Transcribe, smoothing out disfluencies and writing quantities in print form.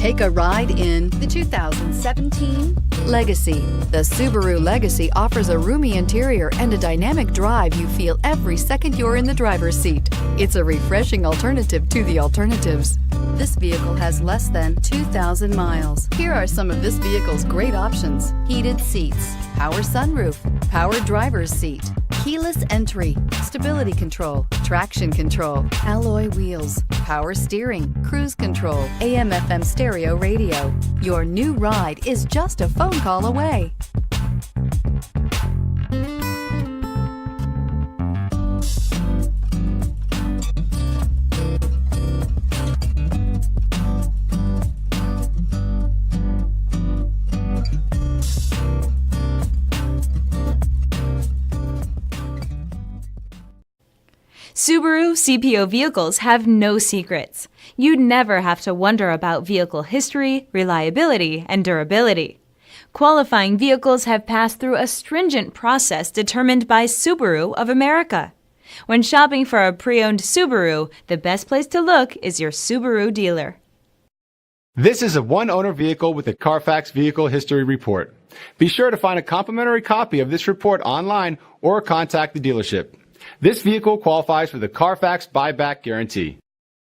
Take a ride in the 2017 Legacy. The Subaru Legacy offers a roomy interior and a dynamic drive you feel every second you're in the driver's seat. It's a refreshing alternative to the alternatives. This vehicle has less than 2,000 miles. Here are some of this vehicle's great options: heated seats, power sunroof, power driver's seat, keyless entry, stability control, traction control, alloy wheels, power steering, cruise control, AM/FM stereo radio. Your new ride is just a phone call away. Subaru CPO vehicles have no secrets. You'd never have to wonder about vehicle history, reliability, and durability. Qualifying vehicles have passed through a stringent process determined by Subaru of America. When shopping for a pre-owned Subaru, the best place to look is your Subaru dealer. This is a one-owner vehicle with a CARFAX Vehicle History Report. Be sure to find a complimentary copy of this report online or contact the dealership. This vehicle qualifies for the CARFAX buyback guarantee.